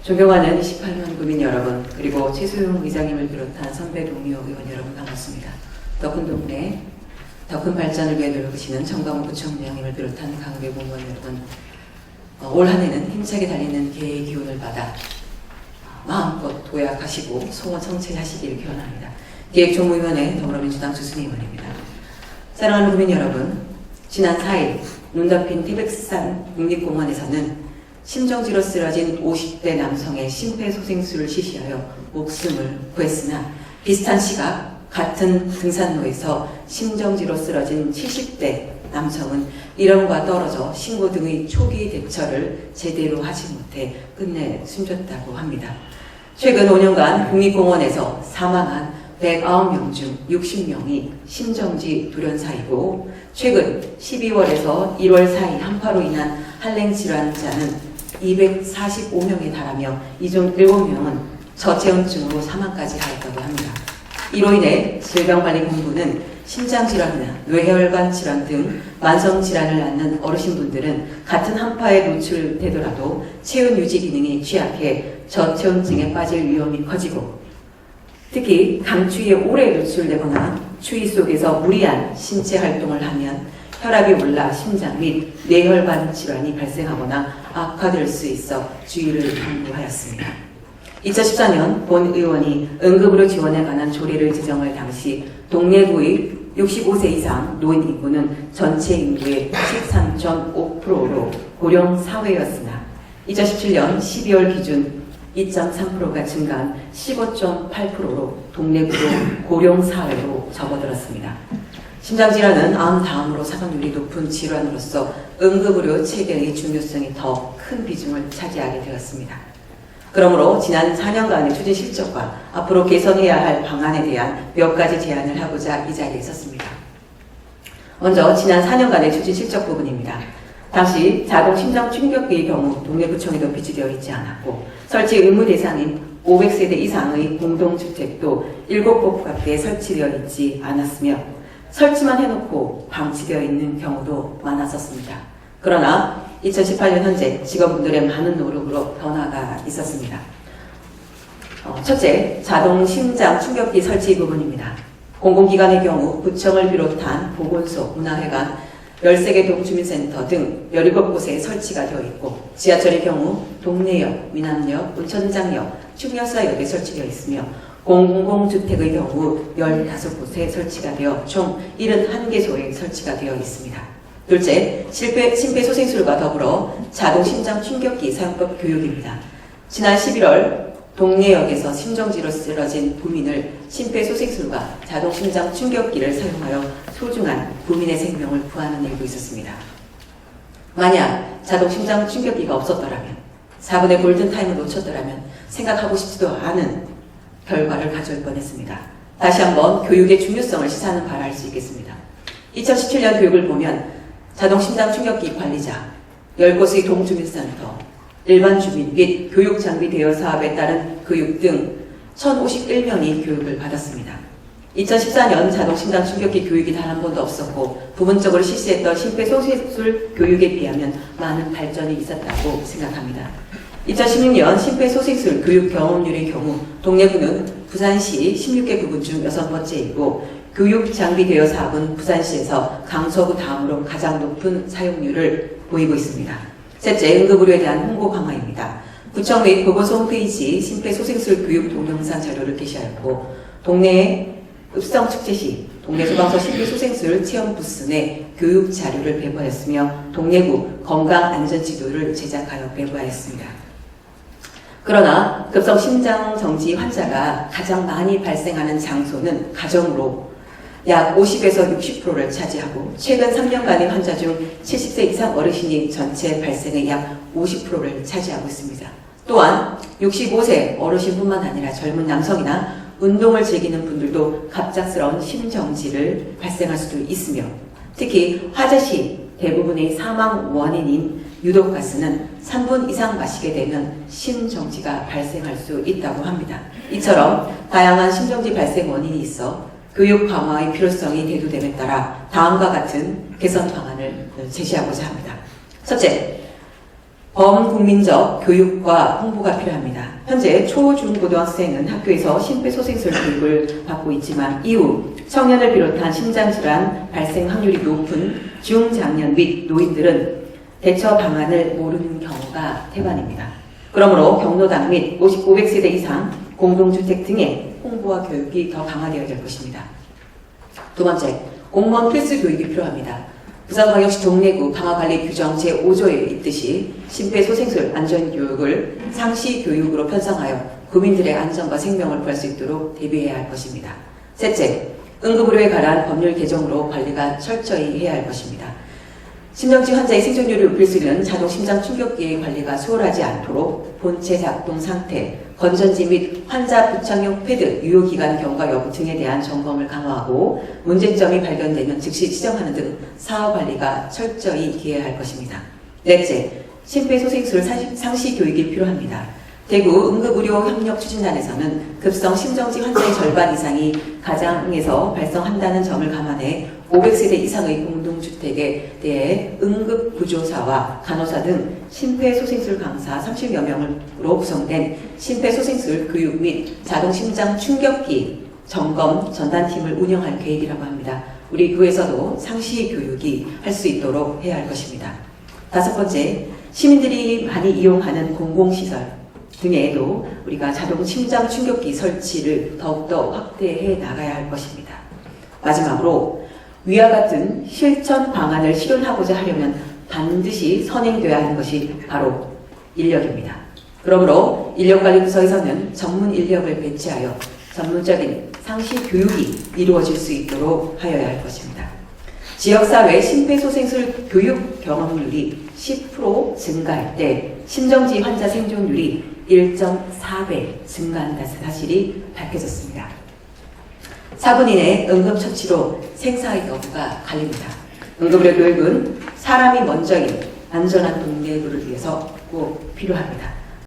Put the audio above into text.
존경하는 28만 국민 여러분, 그리고 최수용 의장님을 비롯한 선배 동료 의원 여러분 반갑습니다. 더 큰 동네, 더 큰 발전을 위해 노력하시는 정광훈 부총장님을 비롯한 강대 공무원 여러분, 올 한 해는 힘차게 달리는 개의 기운을 받아 마음껏 도약하시고 소원 성취하시기를 기원합니다. 기획조무위원회 더불어민주당 주순희 의원입니다. 사랑하는 국민 여러분, 지난 4일 눈 덮인 티백산 국립공원에서는 심정지로 쓰러진 50대 남성의 심폐소생술을 실시하여 목숨을 구했으나 비슷한 시각 같은 등산로에서 심정지로 쓰러진 70대 남성은 이름과 떨어져 신고 등의 초기 대처를 제대로 하지 못해 끝내 숨졌다고 합니다. 최근 5년간 국립공원에서 사망한 109명 중 60명이 심정지 돌연사이고 최근 12월에서 1월 사이 한파로 인한 한랭 질환자는 245명에 달하며 이 중 7명은 저체온증으로 사망까지 하였다고 합니다. 이로 인해 질병관리본부는 심장질환이나 뇌혈관 질환 등 만성질환을 앓는 어르신분들은 같은 한파에 노출되더라도 체온 유지 기능이 취약해 저체온증에 빠질 위험이 커지고 특히 강추위에 오래 노출되거나 추위 속에서 무리한 신체 활동을 하면 혈압이 올라 심장 및 뇌혈관 질환이 발생하거나 악화될 수 있어 주의를 당부하였습니다. 2014년 본 의원이 응급의료 지원에 관한 조례를 제정할 당시 동래구의 65세 이상 노인 인구는 전체 인구의 13.5%로 고령 사회였으나 2017년 12월 기준 2.3%가 증가한 15.8%로 동래구도 고령 사회로 접어들었습니다. 심장질환은 암 다음으로 사망률이 높은 질환으로서 응급의료 체계의 중요성이 더 큰 비중을 차지하게 되었습니다. 그러므로 지난 4년간의 추진 실적과 앞으로 개선해야 할 방안에 대한 몇 가지 제안을 하고자 이 자리에 섰습니다. 먼저 지난 4년간의 추진 실적 부분입니다. 당시 자동 심장 충격기의 경우 동래구청에도 비치되어 있지 않았고 설치 의무 대상인 500세대 이상의 공동주택도 7곳 밖에 설치되어 있지 않았으며 설치만 해놓고 방치되어 있는 경우도 많았었습니다. 그러나 2018년 현재 직원분들의 많은 노력으로 변화가 있었습니다. 첫째, 자동 심장 충격기 설치 부분입니다. 공공기관의 경우 구청을 비롯한 보건소, 문화회관, 13개 동주민센터 등 17곳에 설치가 되어 있고 지하철의 경우 동래역, 민암역, 운천장역, 충렬사역에 설치되어 있으며 공공주택의 경우 15곳에 설치가 되어 총 71개소에 설치가 되어 있습니다. 둘째, 심폐소생술과 더불어 자동심장 충격기 사용법 교육입니다. 지난 11월 동래역에서 심정지로 쓰러진 부민을 심폐소생술과 자동심장 충격기를 사용하여 소중한 부민의 생명을 구하는 일도 있었습니다. 만약 자동심장 충격기가 없었더라면 4분의 골든타임을 놓쳤더라면 생각하고 싶지도 않은 결과를 가져올 뻔했습니다. 다시 한번 교육의 중요성을 시사하는 바를 알 수 있겠습니다. 2017년 교육을 보면 자동심장 충격기 관리자, 10곳의 동주민센터, 일반 주민 및 교육장비 대여 사업에 따른 교육 등 1,051명이 교육을 받았습니다. 2014년 자동심장 충격기 교육이 단 한 번도 없었고 부분적으로 실시했던 심폐소생술 교육에 비하면 많은 발전이 있었다고 생각합니다. 2016년 심폐소생술 교육 경험률의 경우 동래구는 부산시 16개 구군 중 6번째이고 교육 장비 대여 사업은 부산시에서 강서구 다음으로 가장 높은 사용률을 보이고 있습니다. 셋째, 응급의료에 대한 홍보 강화입니다. 구청 및 보건소 홈페이지 심폐소생술 교육 동영상 자료를 게시하였고 동네 읍성 축제 시 동네 소방서 심폐소생술 체험 부스 내 교육 자료를 배부하였으며 동래구 건강안전지도를 제작하여 배부하였습니다. 그러나 급성 심장정지 환자가 가장 많이 발생하는 장소는 가정으로 약 50에서 60%를 차지하고 최근 3년간의 환자 중 70세 이상 어르신이 전체 발생의 약 50%를 차지하고 있습니다. 또한 65세 어르신뿐만 아니라 젊은 남성이나 운동을 즐기는 분들도 갑작스러운 심정지를 발생할 수도 있으며 특히 화재 시 대부분의 사망 원인인 유독가스는 3분 이상 마시게 되면 심정지가 발생할 수 있다고 합니다. 이처럼 다양한 심정지 발생 원인이 있어 교육 강화의 필요성이 대두됨에 따라 다음과 같은 개선 방안을 제시하고자 합니다. 첫째, 범국민적 교육과 홍보가 필요합니다. 현재 초, 중, 고등학생은 학교에서 심폐소생술 교육을 받고 있지만 이후 청년을 비롯한 심장질환 발생 확률이 높은 중장년 및 노인들은 대처 방안을 모르는 경우가 태반입니다. 그러므로 경로당 및 500세대 이상 공동주택 등의 홍보와 교육이 더 강화되어야 될 것입니다. 두 번째, 공무원 필수 교육이 필요합니다. 부산광역시 동래구 방화관리 규정 제5조에 있듯이 심폐소생술 안전교육을 상시교육으로 편성하여 국민들의 안전과 생명을 구할 수 있도록 대비해야 할 것입니다. 셋째, 응급의료에 관한 법률 개정으로 관리가 철저히 해야 할 것입니다. 심정지 환자의 생존율을 높일 수 있는 자동 심장 충격기의 관리가 수월하지 않도록 본체 작동 상태, 건전지 및 환자 부착용 패드 유효기간 경과 여부 등에 대한 점검을 강화하고 문제점이 발견되면 즉시 지정하는 등 사후 관리가 철저히 기해야 할 것입니다. 넷째, 심폐소생술 상시 교육이 필요합니다. 대구 응급의료협력추진단에서는 급성 심정지 환자의 절반 이상이 가장에서 발생한다는 점을 감안해 500세대 이상의 공동주택에 대해 응급구조사와 간호사 등 심폐소생술 강사 30여 명으로 구성된 심폐소생술 교육 및 자동심장 충격기 점검 전담팀을 운영할 계획이라고 합니다. 우리 구에서도 상시 교육이 할 수 있도록 해야 할 것입니다. 다섯 번째, 시민들이 많이 이용하는 공공시설 등에도 우리가 자동 심장 충격기 설치를 더욱더 확대해 나가야 할 것입니다. 마지막으로 위와 같은 실천 방안을 실현하고자 하려면 반드시 선행되어야 하는 것이 바로 인력입니다. 그러므로 인력관리부서에서는 전문 인력을 배치하여 전문적인 상시 교육이 이루어질 수 있도록 하여야 할 것입니다. 지역사회 심폐소생술 교육 경험률이 10% 증가할 때 심정지 환자 생존율이 1.4배 증가한다는 사실이 밝혀졌습니다. 4분 이내 응급처치로 생사의 여부가 갈립니다. 응급의료 교육은 사람이 먼저인 안전한 동네구를 위해서 꼭 필요합니다.